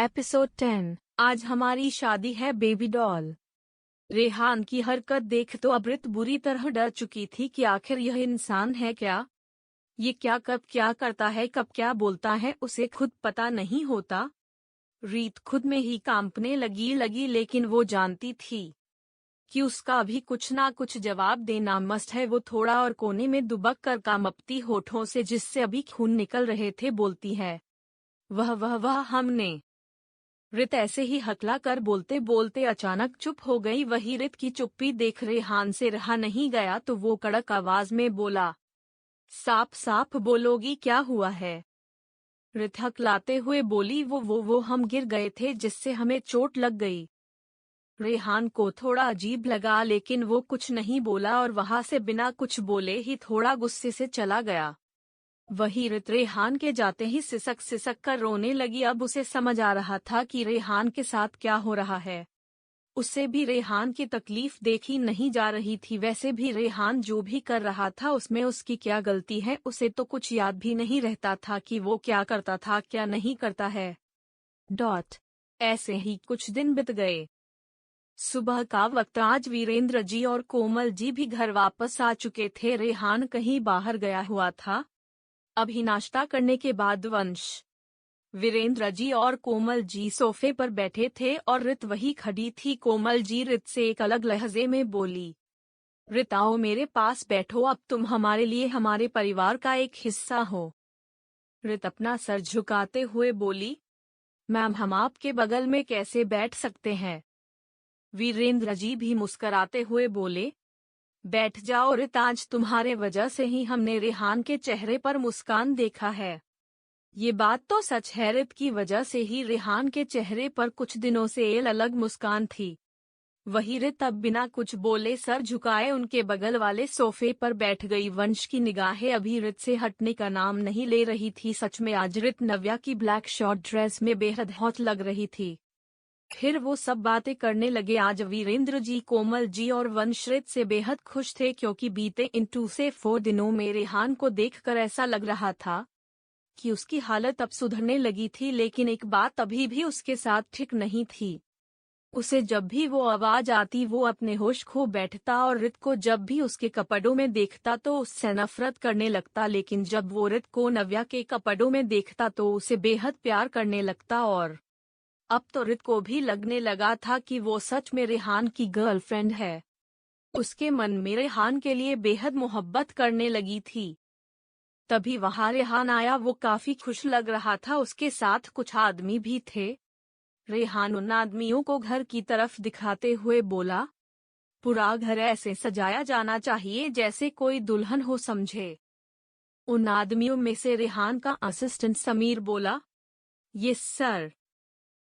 Episode 10। आज हमारी शादी है बेबी डॉल। रेहान की हरकत देख तो अब रित बुरी तरह डर चुकी थी कि आखिर यह इंसान है क्या। ये क्या कब क्या करता है, कब क्या बोलता है, उसे खुद पता नहीं होता। रीत खुद में ही कांपने लगी लेकिन वो जानती थी कि उसका अभी कुछ ना कुछ जवाब देना मस्ट है। वो थोड़ा और कोने में दुबक कर कांपती होठों से, जिससे अभी खून निकल रहे थे, बोलती है, वह हमने। रित ऐसे ही हकला कर बोलते बोलते अचानक चुप हो गई। वही रित की चुप्पी देख रेहान से रहा नहीं गया तो वो कड़क आवाज में बोला, साफ साफ बोलोगी क्या हुआ है। रित हकलाते हुए बोली, वो हम गिर गए थे जिससे हमें चोट लग गई। रेहान को थोड़ा अजीब लगा लेकिन वो कुछ नहीं बोला और वहां से बिना कुछ बोले ही थोड़ा गुस्से से चला गया। वही रित रेहान के जाते ही सिसक सिसक कर रोने लगी। अब उसे समझ आ रहा था कि रेहान के साथ क्या हो रहा है। उससे भी रेहान की तकलीफ देखी नहीं जा रही थी। वैसे भी रेहान जो भी कर रहा था उसमें उसकी क्या गलती है। उसे तो कुछ याद भी नहीं रहता था कि वो क्या करता था क्या नहीं करता है। ऐसे ही कुछ दिन बीत गए। सुबह का वक्त। आज वीरेंद्र जी और कोमल जी भी घर वापस आ चुके थे। रेहान कहीं बाहर गया हुआ था। अभी नाश्ता करने के बाद वंश, वीरेंद्र जी और कोमल जी सोफे पर बैठे थे और रित वही खड़ी थी। कोमल जी रित से एक अलग लहजे में बोली, रित आओ मेरे पास बैठो, अब तुम हमारे लिए हमारे परिवार का एक हिस्सा हो। रित अपना सर झुकाते हुए बोली, मैम हम आपके बगल में कैसे बैठ सकते हैं। वीरेंद्र जी भी मुस्कराते हुए बोले, बैठ जाओ रित, आज तुम्हारे वजह से ही हमने रेहान के चेहरे पर मुस्कान देखा है। ये बात तो सच है, रित की वजह से ही रेहान के चेहरे पर कुछ दिनों से एक अलग मुस्कान थी। वही रित अब बिना कुछ बोले सर झुकाए उनके बगल वाले सोफे पर बैठ गई। वंश की निगाहें अभी रित से हटने का नाम नहीं ले रही थी। सच में आज रित नव्या की ब्लैक शॉर्ट ड्रेस में बेहद हॉट लग रही थी। फिर वो सब बातें करने लगे। आज वीरेंद्र जी, कोमल जी और वंश रित से बेहद खुश थे क्योंकि बीते इन 2 से 4 दिनों में रेहान को देखकर ऐसा लग रहा था कि उसकी हालत अब सुधरने लगी थी। लेकिन एक बात अभी भी उसके साथ ठीक नहीं थी। उसे जब भी वो आवाज आती वो अपने होश खो बैठता और रित को जब भी उसके कपड़ों में देखता तो उससे नफरत करने लगता। लेकिन जब वो रित को नव्या के कपड़ों में देखता तो उसे बेहद प्यार करने लगता। और अब तो रित को भी लगने लगा था कि वो सच में रेहान की गर्लफ्रेंड है। उसके मन में रेहान के लिए बेहद मोहब्बत करने लगी थी। तभी वहां रेहान आया। वो काफी खुश लग रहा था। उसके साथ कुछ आदमी भी थे। रेहान उन आदमियों को घर की तरफ दिखाते हुए बोला, पूरा घर ऐसे सजाया जाना चाहिए जैसे कोई दुल्हन हो, समझे। उन आदमियों में से रेहान का असिस्टेंट समीर बोला, यस सर।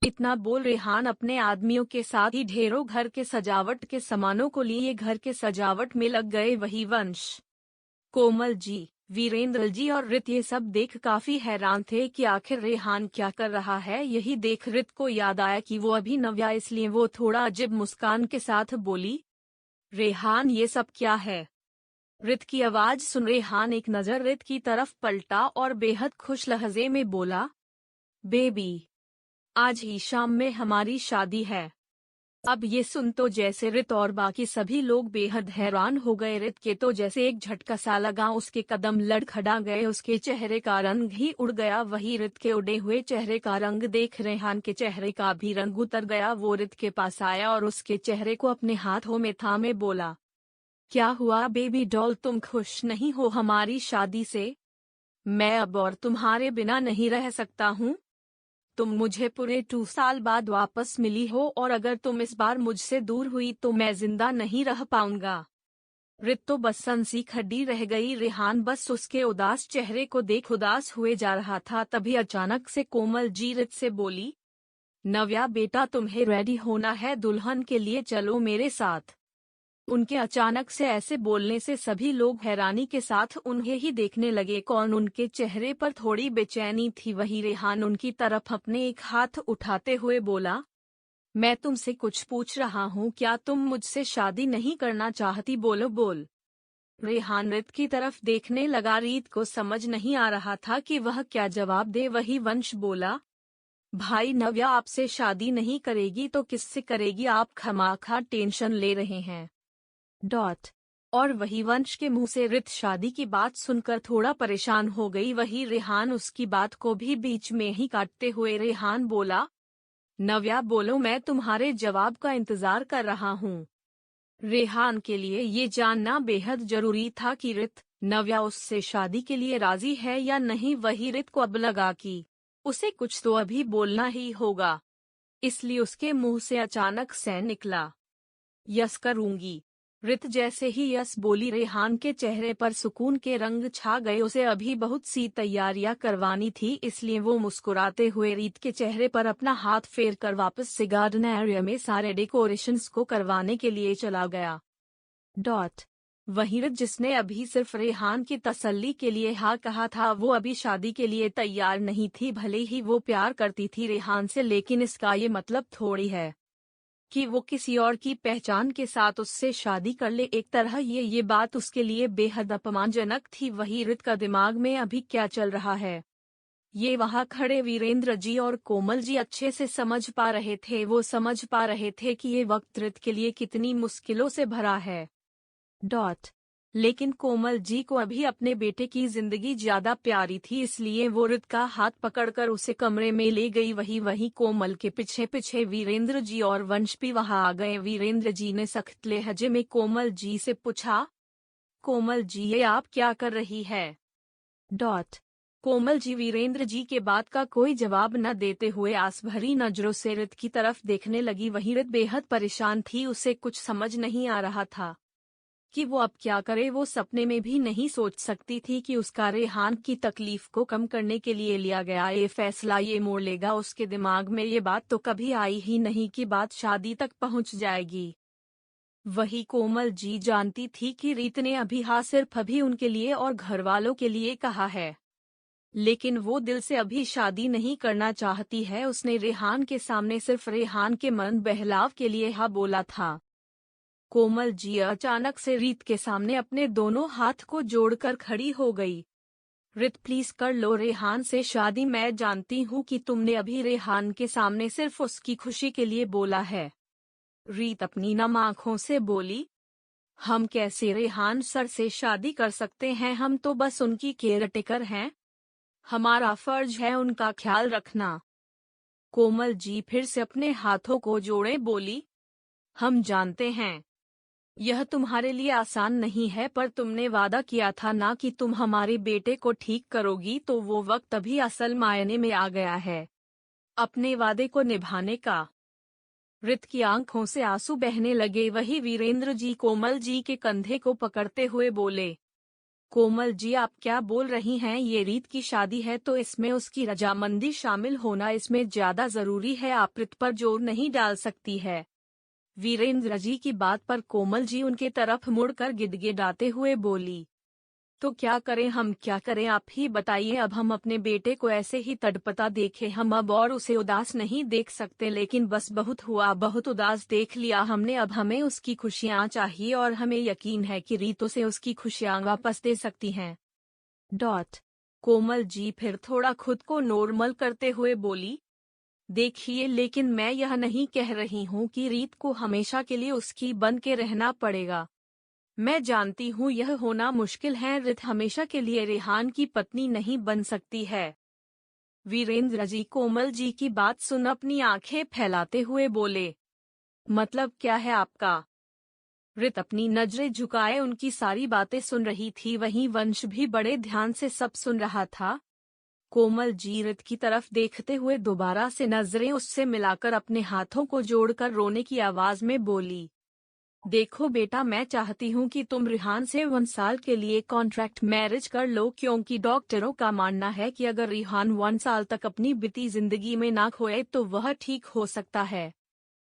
इतना बोल रेहान अपने आदमियों के साथ ही ढेरों घर के सजावट के सामानों को लिए घर के सजावट में लग गए। वही वंश, कोमल जी, वीरेंद्र जी और रित ये सब देख काफी हैरान थे कि आखिर रेहान क्या कर रहा है। यही देख रित को याद आया कि वो अभी नव्या, इसलिए वो थोड़ा अजीब मुस्कान के साथ बोली, रेहान ये सब क्या है। रित की आवाज सुन रेहान एक नजर रित की तरफ पलटा और बेहद खुश लहजे में बोला, बेबी आज ही शाम में हमारी शादी है। अब ये सुन तो जैसे रित और बाकी सभी लोग बेहद हैरान हो गए। रित के तो जैसे एक झटका सा लगा, उसके कदम लड़खड़ा गए, उसके चेहरे का रंग ही उड़ गया। वही रित के उड़े हुए चेहरे का रंग देख रेहान के चेहरे का भी रंग उतर गया। वो रित के पास आया और उसके चेहरे को अपने हाथों में थामे बोला, क्या हुआ बेबी डॉल, तुम खुश नहीं हो हमारी शादी से। मैं अब और तुम्हारे बिना नहीं रह सकता हूँ। तुम मुझे पूरे 2 साल बाद वापस मिली हो और अगर तुम इस बार मुझसे दूर हुई तो मैं जिंदा नहीं रह पाऊंगा। रित तो बस सनसी खड़ी रह गई। रेहान बस उसके उदास चेहरे को देख उदास हुए जा रहा था। तभी अचानक से कोमल जी रित से बोली, नव्या बेटा तुम्हें रेडी होना है दुल्हन के लिए, चलो मेरे साथ। उनके अचानक से ऐसे बोलने से सभी लोग हैरानी के साथ उन्हें ही देखने लगे। कौन उनके चेहरे पर थोड़ी बेचैनी थी। वही रेहान उनकी तरफ अपने एक हाथ उठाते हुए बोला, मैं तुमसे कुछ पूछ रहा हूँ, क्या तुम मुझसे शादी नहीं करना चाहती, बोलो बोल। रेहान रित की तरफ देखने लगा। रीत को समझ नहीं आ रहा था कि वह क्या जवाब दे। वही वंश बोला, भाई नव्या आपसे शादी नहीं करेगी तो किससे करेगी, आप खामखा टेंशन ले रहे हैं। डॉट। और वही वंश के मुंह से रित शादी की बात सुनकर थोड़ा परेशान हो गई। वही रेहान उसकी बात को भी बीच में ही काटते हुए रेहान बोला, नव्या बोलो, मैं तुम्हारे जवाब का इंतजार कर रहा हूँ। रेहान के लिए ये जानना बेहद जरूरी था कि रित नव्या उससे शादी के लिए राजी है या नहीं। वही रित को अब लगा कि उसे कुछ तो अभी बोलना ही होगा, इसलिए उसके मुंह से अचानक से निकला, यस करूंगी। रित जैसे ही यस बोली, रेहान के चेहरे पर सुकून के रंग छा गए। उसे अभी बहुत सी तैयारियां करवानी थी, इसलिए वो मुस्कुराते हुए रीत के चेहरे पर अपना हाथ फेर कर वापस से गार्डन एरिया में सारे डेकोरेशंस को करवाने के लिए चला गया। डॉट। वहीं रित जिसने अभी सिर्फ रेहान की तसल्ली के लिए हाँ कहा था, वो अभी शादी के लिए तैयार नहीं थी। भले ही वो प्यार करती थी रेहान से, लेकिन इसका ये मतलब थोड़ी है कि वो किसी और की पहचान के साथ उससे शादी कर ले। एक तरह ये बात उसके लिए बेहद अपमानजनक थी। वही रित का दिमाग में अभी क्या चल रहा है, ये वहां खड़े वीरेंद्र जी और कोमल जी अच्छे से समझ पा रहे थे। वो समझ पा रहे थे कि ये वक्त रित के लिए कितनी मुश्किलों से भरा है। डॉट। लेकिन कोमल जी को अभी अपने बेटे की जिंदगी ज्यादा प्यारी थी, इसलिए वो रित का हाथ पकड़कर उसे कमरे में ले गई। वही कोमल के पीछे पीछे वीरेंद्र जी और वंश भी वहां आ गए। वीरेंद्र जी ने सख्त लहजे में कोमल जी से पूछा, कोमल जी ये आप क्या कर रही है। डॉट। कोमल जी वीरेंद्र जी के बात का कोई जवाब न देते हुए आस भरी नजरों से रित की तरफ देखने लगी। वही रित बेहद परेशान थी, उसे कुछ समझ नहीं आ रहा था कि वो अब क्या करे। वो सपने में भी नहीं सोच सकती थी कि उसका रेहान की तकलीफ को कम करने के लिए लिया गया ये फैसला ये मोड़ लेगा। उसके दिमाग में ये बात तो कभी आई ही नहीं कि बात शादी तक पहुंच जाएगी। वही कोमल जी जानती थी कि रीत ने अभी हाँ सिर्फ अभी उनके लिए और घर वालों के लिए कहा है, लेकिन वो दिल से अभी शादी नहीं करना चाहती है। उसने रेहान के सामने सिर्फ रेहान के मन बहलाव के लिए हाँ बोला था। कोमल जी अचानक से रीत के सामने अपने दोनों हाथ को जोड़कर खड़ी हो गई। रित प्लीज कर लो रेहान से शादी, मैं जानती हूँ कि तुमने अभी रेहान के सामने सिर्फ उसकी खुशी के लिए बोला है। रीत अपनी नम आंखों से बोली, हम कैसे रेहान सर से शादी कर सकते हैं, हम तो बस उनकी केयरटेकर हैं, हमारा फर्ज है उनका ख्याल रखना। कोमल जी फिर से अपने हाथों को जोड़े बोली, हम जानते हैं यह तुम्हारे लिए आसान नहीं है, पर तुमने वादा किया था ना कि तुम हमारे बेटे को ठीक करोगी, तो वो वक्त अभी असल मायने में आ गया है अपने वादे को निभाने का। रित की आंखों से आंसू बहने लगे। वही वीरेंद्र जी कोमल जी के कंधे को पकड़ते हुए बोले, कोमल जी आप क्या बोल रही हैं, ये रीत की शादी है तो इसमें उसकी रजामंदी शामिल होना इसमें ज्यादा जरूरी है, आप रित पर जोर नहीं डाल सकती है। वीरेंद्र जी की बात पर कोमल जी उनके तरफ मुड़कर गिड़गिड़ाते हुए बोली, तो क्या करें, हम क्या करें, आप ही बताइए। अब हम अपने बेटे को ऐसे ही तड़पता देखे, हम अब और उसे उदास नहीं देख सकते, लेकिन बस बहुत हुआ, बहुत उदास देख लिया हमने, अब हमें उसकी खुशियाँ चाहिए और हमें यकीन है कि रीत उसे उसकी खुशियाँ वापस दे सकती हैं। डॉट। कोमल जी फिर थोड़ा खुद को नॉर्मल करते हुए बोली, देखिए लेकिन मैं यह नहीं कह रही हूँ कि रीत को हमेशा के लिए उसकी बन के रहना पड़ेगा। मैं जानती हूँ यह होना मुश्किल है, रीत हमेशा के लिए रेहान की पत्नी नहीं बन सकती है। वीरेंद्र जी कोमल जी की बात सुन अपनी आंखें फैलाते हुए बोले, मतलब क्या है आपका। रीत अपनी नजरें झुकाए उनकी सारी बातें सुन रही थी। वहीं वंश भी बड़े ध्यान से सब सुन रहा था। कोमल जी रीत की तरफ देखते हुए दोबारा से नजरें उससे मिलाकर अपने हाथों को जोड़कर रोने की आवाज में बोली, देखो बेटा, मैं चाहती हूँ कि तुम रेहान से 1 साल के लिए कॉन्ट्रैक्ट मैरिज कर लो, क्योंकि डॉक्टरों का मानना है कि अगर रेहान 1 साल तक अपनी बीती जिंदगी में ना खोए तो वह ठीक हो सकता है।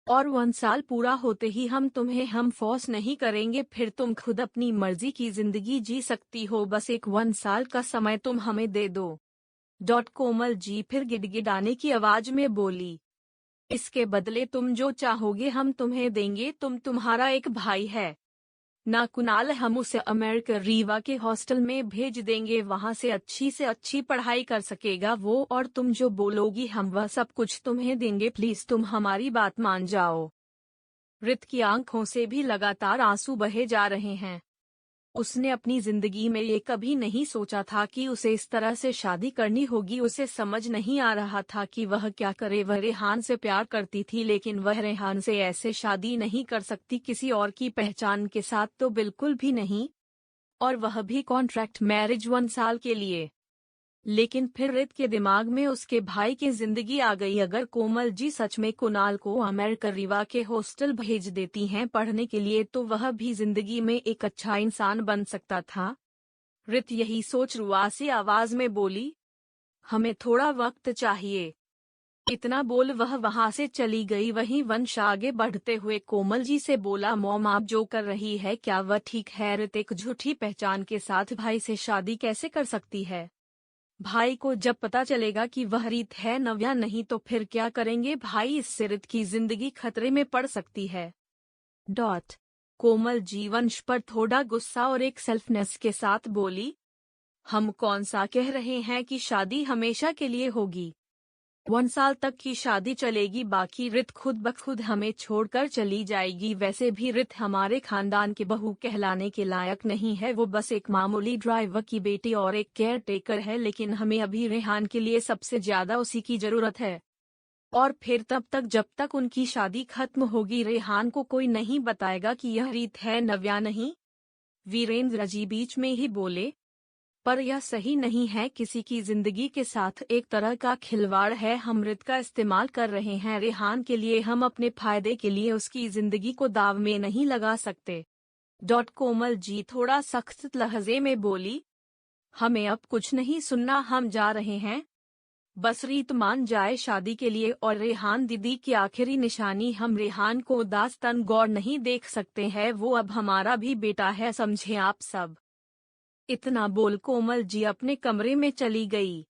और 1 साल पूरा होते ही हम फोर्स नहीं करेंगे, फिर तुम खुद अपनी मर्जी की जिंदगी जी सकती हो, बस एक 1 साल का समय तुम हमें दे दो। कोमल जी फिर गिड़गिड़ाने की आवाज में बोली, इसके बदले तुम जो चाहोगे हम तुम्हें देंगे, तुम्हारा एक भाई है। ना कुणाल, हम उसे अमेरिका रीवा के हॉस्टल में भेज देंगे, वहाँ से अच्छी पढ़ाई कर सकेगा वो, और तुम जो बोलोगी हम वह सब कुछ तुम्हें देंगे, प्लीज तुम हमारी बात मान जाओ। रित की आंखों से भी लगातार आंसू बहे जा रहे हैं। उसने अपनी जिंदगी में ये कभी नहीं सोचा था कि उसे इस तरह से शादी करनी होगी। उसे समझ नहीं आ रहा था कि वह क्या करे। वह रेहान से प्यार करती थी, लेकिन वह रेहान से ऐसे शादी नहीं कर सकती, किसी और की पहचान के साथ तो बिल्कुल भी नहीं, और वह भी कॉन्ट्रैक्ट मैरिज 1 साल के लिए। लेकिन फिर रित के दिमाग में उसके भाई की जिंदगी आ गई। अगर कोमल जी सच में कुणाल को अमेरिका रीवा के हॉस्टल भेज देती हैं पढ़ने के लिए, तो वह भी जिंदगी में एक अच्छा इंसान बन सकता था। रित यही सोच रुआसी आवाज में बोली, हमें थोड़ा वक्त चाहिए। इतना बोल वह वहां से चली गई। वहीं वंश आगे बढ़ते हुए कोमल जी से बोला, मॉम आप जो कर रही है क्या वह ठीक है? रित एक झूठी पहचान के साथ भाई से शादी कैसे कर सकती है? भाई को जब पता चलेगा कि वह रीत है नव्या नहीं, तो फिर क्या करेंगे भाई? इससे रीत की जिंदगी खतरे में पड़ सकती है। कोमल जीवंश पर थोड़ा गुस्सा और एक सेल्फनेस के साथ बोली, हम कौन सा कह रहे हैं कि शादी हमेशा के लिए होगी। 1 साल तक की शादी चलेगी, बाकी रित खुद ब खुद हमें छोड़कर चली जाएगी। वैसे भी रित हमारे खानदान की बहू कहलाने के लायक नहीं है, वो बस एक मामूली ड्राइवर की बेटी और एक केयर टेकर है। लेकिन हमें अभी रेहान के लिए सबसे ज्यादा उसी की जरूरत है। और फिर तब तक जब तक उनकी शादी खत्म होगी, रेहान को कोई नहीं बताएगा कि यह रीत है नव्या नहीं। वीरेंद्र जी बीच में ही बोले, पर यह सही नहीं है, किसी की जिंदगी के साथ एक तरह का खिलवाड़ है। हम रित का इस्तेमाल कर रहे हैं रेहान के लिए, हम अपने फायदे के लिए उसकी जिंदगी को दाव में नहीं लगा सकते। कोमल जी थोड़ा सख्त लहजे में बोली, हमें अब कुछ नहीं सुनना, हम जा रहे हैं। बस रीत मान जाए शादी के लिए, और रेहान दीदी की आखिरी निशानी। हम रेहान को उदास तन गौर नहीं देख सकते हैं, वो अब हमारा भी बेटा है, समझे आप सब। इतना बोल कोमल जी अपने कमरे में चली गई।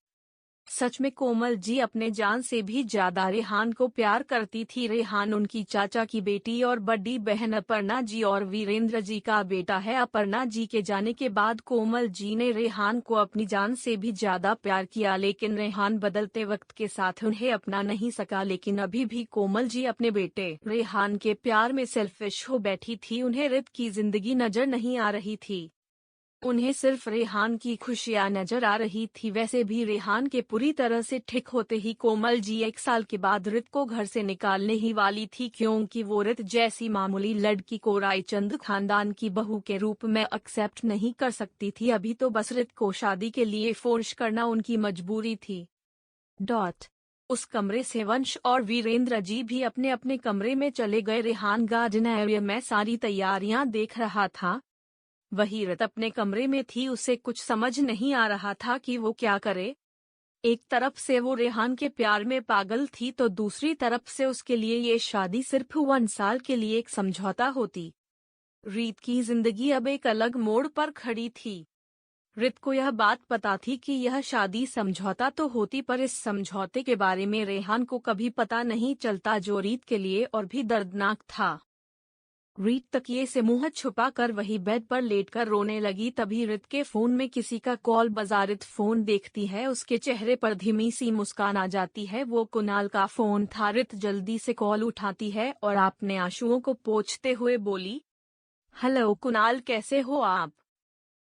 सच में कोमल जी अपने जान से भी ज्यादा रेहान को प्यार करती थी। रेहान उनकी चाचा की बेटी और बड़ी बहन अपर्णा जी और वीरेंद्र जी का बेटा है। अपर्णा जी के जाने के बाद कोमल जी ने रेहान को अपनी जान से भी ज्यादा प्यार किया, लेकिन रेहान बदलते वक्त के साथ उन्हें अपना नहीं सका। लेकिन अभी भी कोमल जी अपने बेटे रेहान के प्यार में सेल्फिश हो बैठी थी। उन्हें रित की जिंदगी नजर नहीं आ रही थी, उन्हें सिर्फ रेहान की खुशियां नजर आ रही थी। वैसे भी रेहान के पूरी तरह से ठीक होते ही कोमल जी 1 साल के बाद रित को घर से निकालने ही वाली थी, क्योंकि वो रित जैसी मामूली लड़की को रायचंद खानदान की बहू के रूप में एक्सेप्ट नहीं कर सकती थी। अभी तो बस रित को शादी के लिए फोर्स करना उनकी मजबूरी थी। उस कमरे से वंश और वीरेंद्र जी भी अपने अपने कमरे में चले गए। रेहान गार्डन एरिया में सारी तैयारियां देख रहा था। वही रित अपने कमरे में थी, उसे कुछ समझ नहीं आ रहा था कि वो क्या करे। एक तरफ से वो रेहान के प्यार में पागल थी, तो दूसरी तरफ से उसके लिए ये शादी सिर्फ 1 साल के लिए एक समझौता होती। रीत की जिंदगी अब एक अलग मोड़ पर खड़ी थी। रित को यह बात पता थी कि यह शादी समझौता तो होती, पर इस समझौते के बारे में रेहान को कभी पता नहीं चलता, जो रीत के लिए और भी दर्दनाक था। रीत तकिए से मुंह छुपाकर वही बेड पर लेटकर रोने लगी। तभी रित के फोन में किसी का कॉल बजा। रित फोन देखती है, उसके चेहरे पर धीमी सी मुस्कान आ जाती है। वो कुणाल का फोन था। रित जल्दी से कॉल उठाती है और अपने आंसुओं को पोंछते हुए बोली, हेलो कुणाल, कैसे हो आप?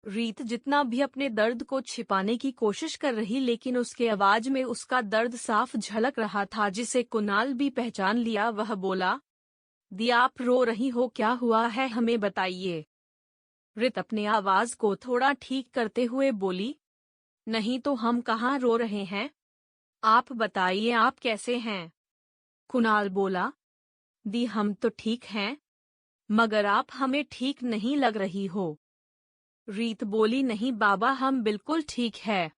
रीत जितना भी अपने दर्द को छिपाने की कोशिश कर रही, लेकिन उसके आवाज में उसका दर्द साफ झलक रहा था, जिसे कुणाल भी पहचान लिया। वह बोला, दी आप रो रही हो, क्या हुआ है, हमें बताइए। रित अपने आवाज को थोड़ा ठीक करते हुए बोली, नहीं तो हम कहाँ रो रहे हैं, आप बताइए आप कैसे हैं। कुणाल बोला, दी हम तो ठीक हैं, मगर आप हमें ठीक नहीं लग रही हो। रीत बोली, नहीं बाबा हम बिल्कुल ठीक है,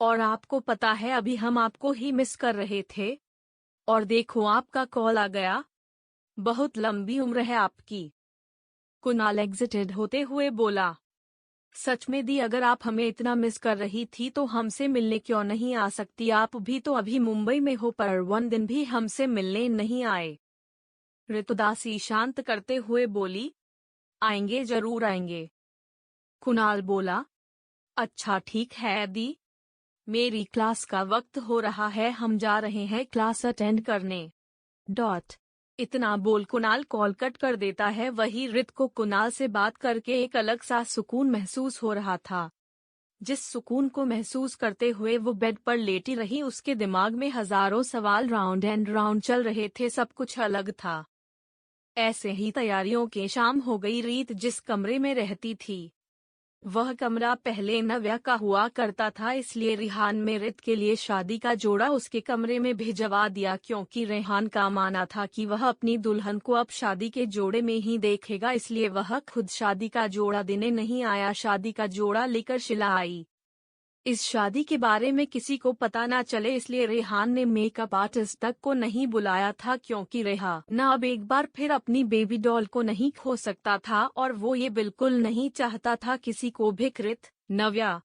और आपको पता है अभी हम आपको ही मिस कर रहे थे, और देखो आपका कॉल आ गया, बहुत लंबी उम्र है आपकी। कुणाल एग्जिटेड होते हुए बोला, सच में दी अगर आप हमें इतना मिस कर रही थी तो हमसे मिलने क्यों नहीं आ सकती? आप भी तो अभी मुंबई में हो, पर 1 दिन भी हमसे मिलने नहीं आए। ऋतुदासी शांत करते हुए बोली, आएंगे, जरूर आएंगे। कुणाल बोला, अच्छा ठीक है दी, मेरी क्लास का वक्त हो रहा है, हम जा रहे हैं क्लास अटेंड करने। इतना बोल कुणाल कॉल कट कर देता है। वही रित को कुणाल से बात करके एक अलग सा सुकून महसूस हो रहा था। जिस सुकून को महसूस करते हुए वो बेड पर लेटी रही, उसके दिमाग में हजारों सवाल राउंड एंड राउंड चल रहे थे। सब कुछ अलग था। ऐसे ही तैयारियों की शाम हो गई। रीत जिस कमरे में रहती थी वह कमरा पहले नव्या का हुआ करता था, इसलिए रेहान में रित के लिए शादी का जोड़ा उसके कमरे में भिजवा दिया, क्योंकि रेहान का मानना था कि वह अपनी दुल्हन को अब शादी के जोड़े में ही देखेगा, इसलिए वह खुद शादी का जोड़ा देने नहीं आया। शादी का जोड़ा लेकर शिला आई। इस शादी के बारे में किसी को पता ना चले, इसलिए रेहान ने मेकअप आर्टिस्ट तक को नहीं बुलाया था, क्योंकि रेहान अब एक बार फिर अपनी बेबी डॉल को नहीं खो सकता था और वो ये बिल्कुल नहीं चाहता था किसी को भी रित, नव्या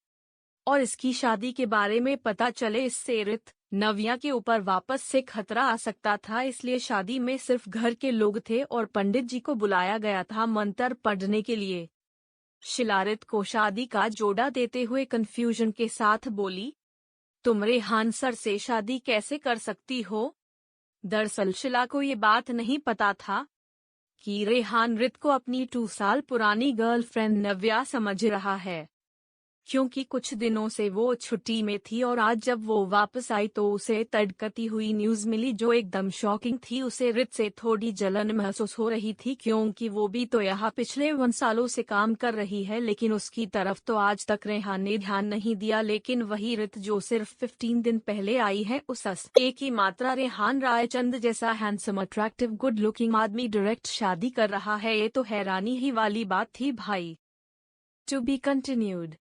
और इसकी शादी के बारे में पता चले। इससे रित, नव्या के ऊपर वापस से खतरा आ सकता था, इसलिए शादी में सिर्फ घर के लोग थे और पंडित जी को बुलाया गया था मंत्र पढ़ने के लिए। शिला रित को शादी का जोड़ा देते हुए कंफ्यूजन के साथ बोली, तुम रेहान सर से शादी कैसे कर सकती हो? दरअसल शिला को ये बात नहीं पता था कि रेहान रित को अपनी 2 साल पुरानी गर्लफ्रेंड नव्या समझ रहा है, क्योंकि कुछ दिनों से वो छुट्टी में थी और आज जब वो वापस आई तो उसे तड़कती हुई न्यूज़ मिली जो एकदम शॉकिंग थी। उसे रित से थोड़ी जलन महसूस हो रही थी, क्योंकि वो भी तो यहाँ पिछले 1 सालों से काम कर रही है, लेकिन उसकी तरफ तो आज तक रेहान ने ध्यान नहीं दिया। लेकिन वही रित जो सिर्फ 15 दिन पहले आई है, उस एक ही मात्रा रेहान रायचंद जैसा हैंडसम अट्रैक्टिव गुड लुकिंग आदमी डायरेक्ट शादी कर रहा है, ये तो हैरानी ही वाली बात थी भाई। To be continued.